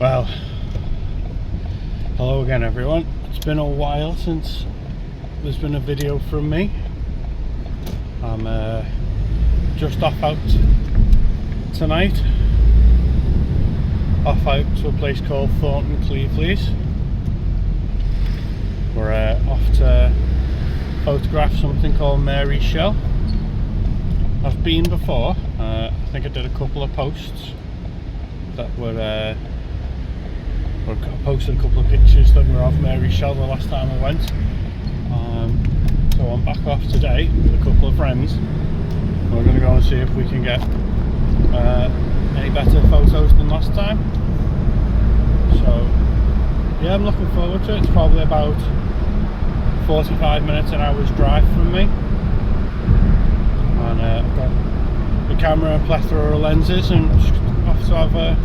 Well, hello again everyone. It's been a while since there's been a video from me. I'm just off out tonight, off out to a place called Thornton, Cleveleys. We're off to photograph something called Mary's Shell. I've been before. I think I did a couple of posts that were I posted a couple of pictures that were of Mary's Shell the last time I went. So I'm back off today with a couple of friends. We're going to go and see if we can get any better photos than last time. So yeah, I'm looking forward to it. It's probably about 45 minutes, an hour's drive from me. And I've got the camera, a plethora of lenses, and just off to have a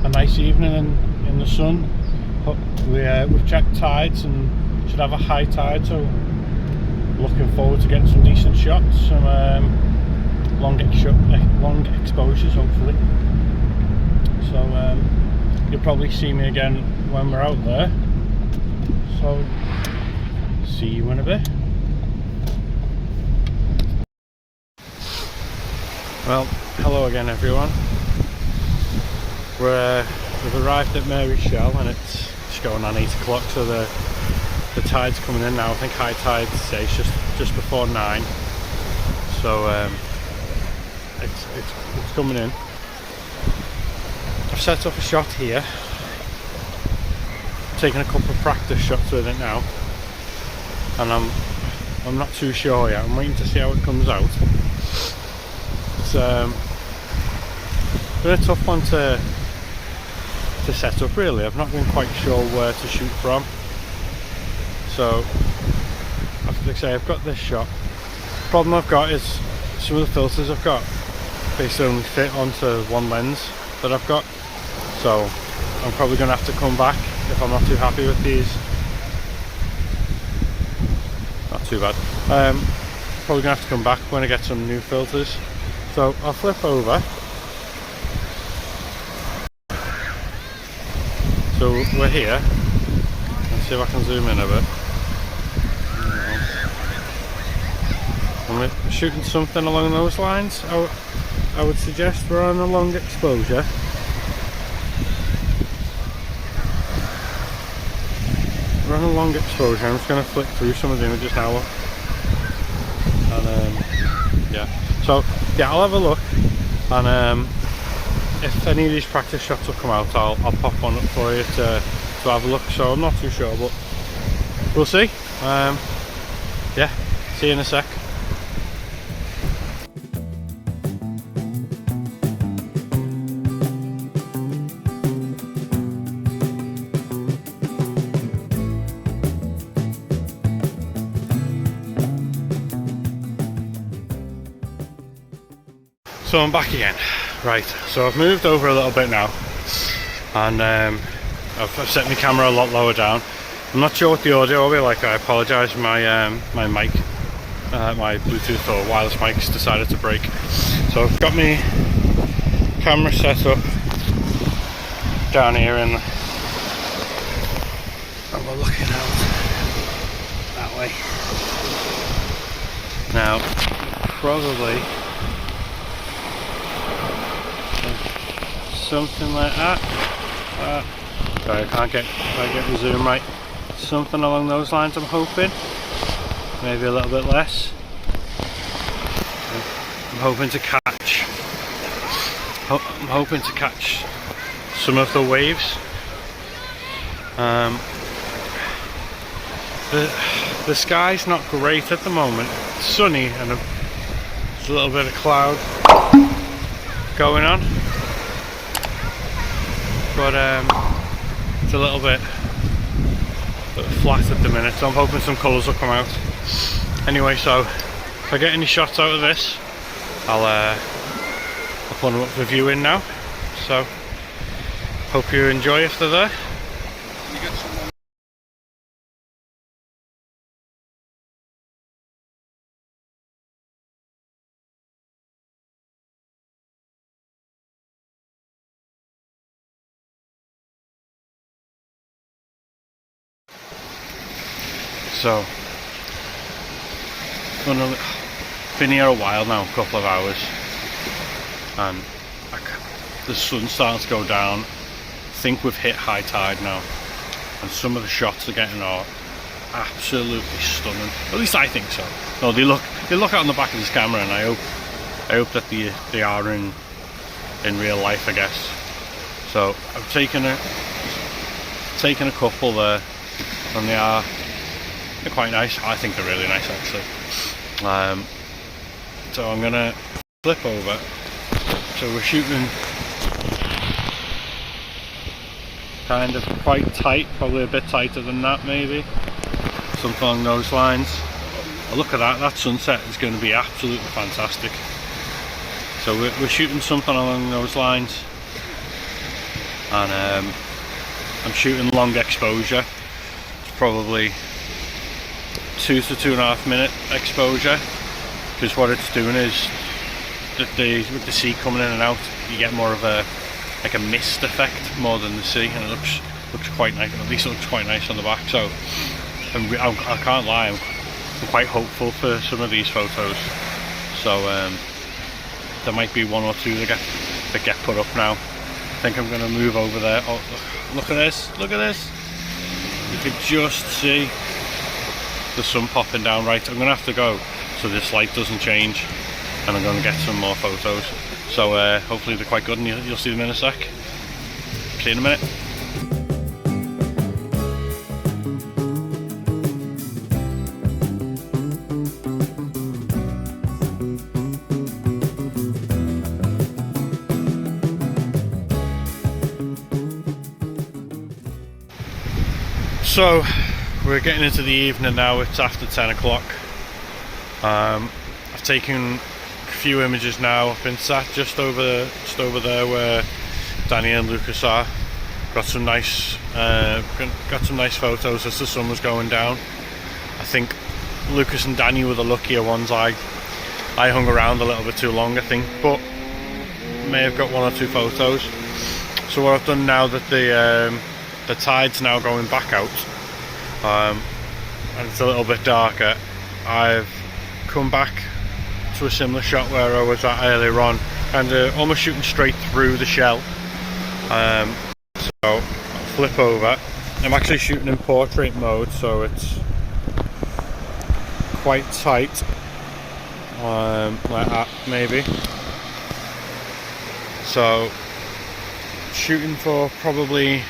nice evening in the sun. We've checked tides and should have a high tide, so looking forward to getting some decent shots, some long exposures hopefully. So you'll probably see me again when we're out there, so see you in a bit. Well, hello again everyone. We've arrived at Mary's Shell and it's going on 8 o'clock, so the tide's coming in now. I think high tide today is just before 9, so it's coming in. I've set up a shot here, taking a couple of practice shots with it now, and I'm not too sure yet. I'm waiting to see how it comes out. It's been a tough one to set up really. I've not been quite sure where to shoot from, so like I say, I've got this shot. The problem I've got is some of the filters I've got basically only fit onto one lens that I've got, so I'm probably going to have to come back if I'm not too happy with these. Not too bad. Probably going to have to come back when I get some new filters, so I'll flip over. So we're here. Let's see if I can zoom in a bit. I'm shooting something along those lines. I would suggest we're on a long exposure. We're on a long exposure. I'm just going to flick through some of the images now. And yeah. So yeah, I'll have a look, and if any of these practice shots will come out, I'll pop one up for you to have a look. So I'm not too sure, but we'll see. Yeah, see you in a sec. So I'm back again. Right, so I've moved over a little bit now, and I've set my camera a lot lower down. I'm not sure what the audio will be like. I apologise. My mic, my Bluetooth or wireless mic's decided to break. So I've got my camera set up down here, and we're looking out that way. Now, probably something like that. Sorry, I can't get the zoom right. Something along those lines, I'm hoping. Maybe a little bit less. I'm hoping to catch some of the waves. The sky's not great at the moment. It's sunny and there's a little bit of cloud going on, but it's a little bit flat at the minute, so I'm hoping some colours will come out. Anyway, so if I get any shots out of this, I'll put them up for viewing now. So hope you enjoy if they're there. So, been here a while now, a couple of hours, and the sun's starting to go down. I think we've hit high tide now, and some of the shots they're getting are absolutely stunning. At least I think so. No, they look out on the back of this camera, and I hope that they are in real life, I guess. So I've taken a couple there, and they're quite nice. I think they're really nice, actually. So I'm gonna flip over. So we're shooting kind of quite tight, probably a bit tighter than that, maybe. Something along those lines. Oh, look at that! That sunset is going to be absolutely fantastic. So we're shooting something along those lines, and I'm shooting long exposure. It's probably 2 to 2.5 minute exposure, because what it's doing is that with the sea coming in and out, you get more of a mist effect more than the sea, and it looks quite nice. At least it looks quite nice on the back. So I can't lie, I'm quite hopeful for some of these photos. So there might be one or two that get put up now. I think I'm going to move over there. Oh, look at this! Look at this! You can just see the sun popping down. Right, I'm gonna have to go so this light doesn't change, and I'm gonna get some more photos. So hopefully they're quite good, and you'll see them in a sec. See you in a minute. So we're getting into the evening now. It's after 10 o'clock. I've taken a few images now. I've been sat just over there where Danny and Lucas are. Got some nice photos as the sun was going down. I think Lucas and Danny were the luckier ones. I hung around a little bit too long, I think, but may have got 1 or 2 photos. So what I've done now that the tide's now going back out, and it's a little bit darker, I've come back to a similar shot where I was at earlier on, and almost shooting straight through the shell. So I'll flip over. I'm actually shooting in portrait mode, so it's quite tight, like that maybe. So shooting for probably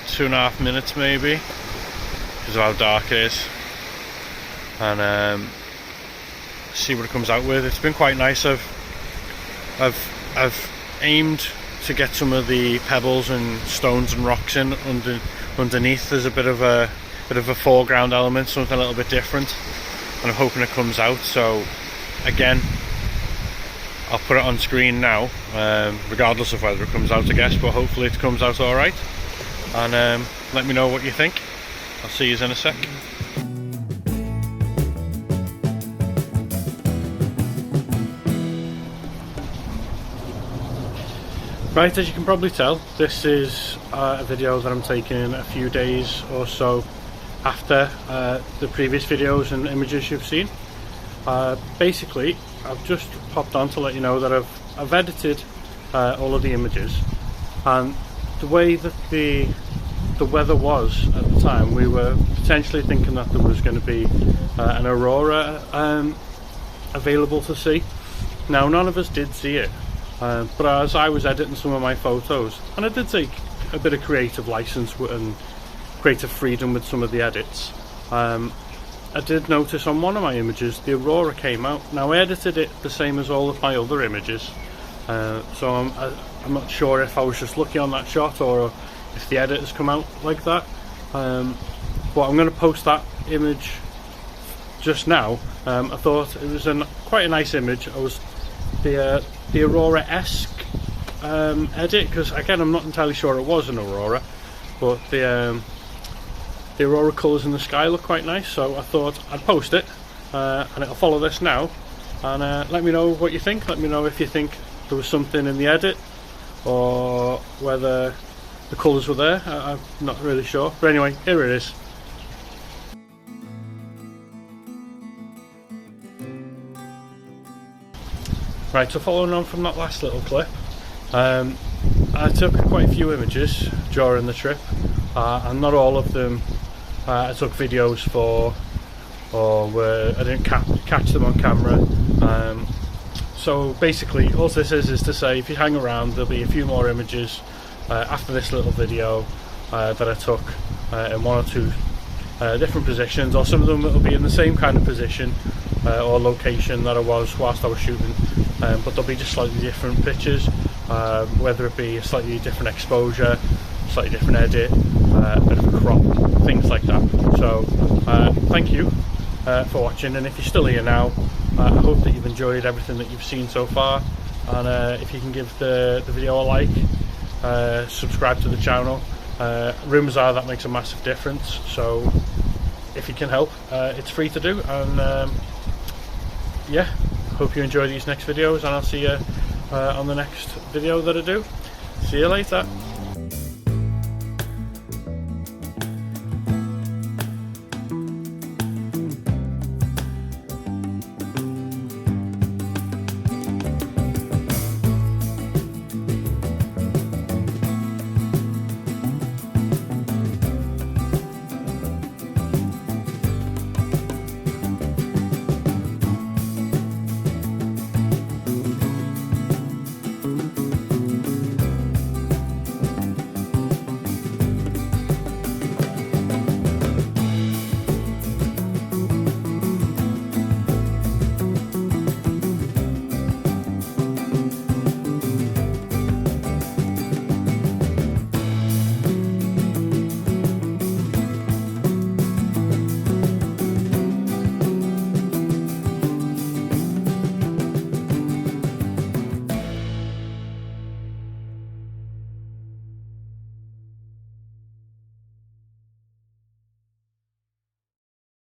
2.5 minutes maybe, because of how dark it is, and see what it comes out with. It's been quite nice. I've aimed to get some of the pebbles and stones and rocks in underneath. There's a bit of a foreground element, something a little bit different, and I'm hoping it comes out. So again, I'll put it on screen now, regardless of whether it comes out, I guess, but hopefully it comes out alright. And let me know what you think. I'll see you in a sec. Right, as you can probably tell, this is a video that I'm taking a few days or so after the previous videos and images you've seen. Basically, I've just popped on to let you know that I've edited all of the images, and the way that the weather was at the time, we were potentially thinking that there was going to be an aurora available to see. Now, none of us did see it, but as I was editing some of my photos, and I did take a bit of creative license and creative freedom with some of the edits, I did notice on one of my images the aurora came out. Now, I edited it the same as all of my other images, so I'm not sure if I was just lucky on that shot or if the edit has come out like that, but I'm going to post that image just now. I thought it was quite a nice image. I was the aurora-esque edit, because again I'm not entirely sure it was an aurora, but the aurora colours in the sky look quite nice, so I thought I'd post it, and it'll follow this now, and let me know what you think. Let me know if you think there was something in the edit or whether the colours were there. I'm not really sure, but anyway, here it is. Right, so following on from that last little clip, I took quite a few images during the trip, and not all of them I took videos for, or I didn't catch them on camera. So basically all this is to say, if you hang around, there'll be a few more images after this little video that I took in one or two different positions, or some of them will be in the same kind of position or location that I was whilst I was shooting, but they'll be just slightly different pictures, whether it be a slightly different exposure, slightly different edit, a bit of a crop, things like that. So thank you for watching, and if you're still here now, I hope that you've enjoyed everything that you've seen so far, and if you can give the video a like, subscribe to the channel. Rumours are that makes a massive difference, so if you can help, it's free to do. And yeah, hope you enjoy these next videos, and I'll see you on the next video that I do. See you later.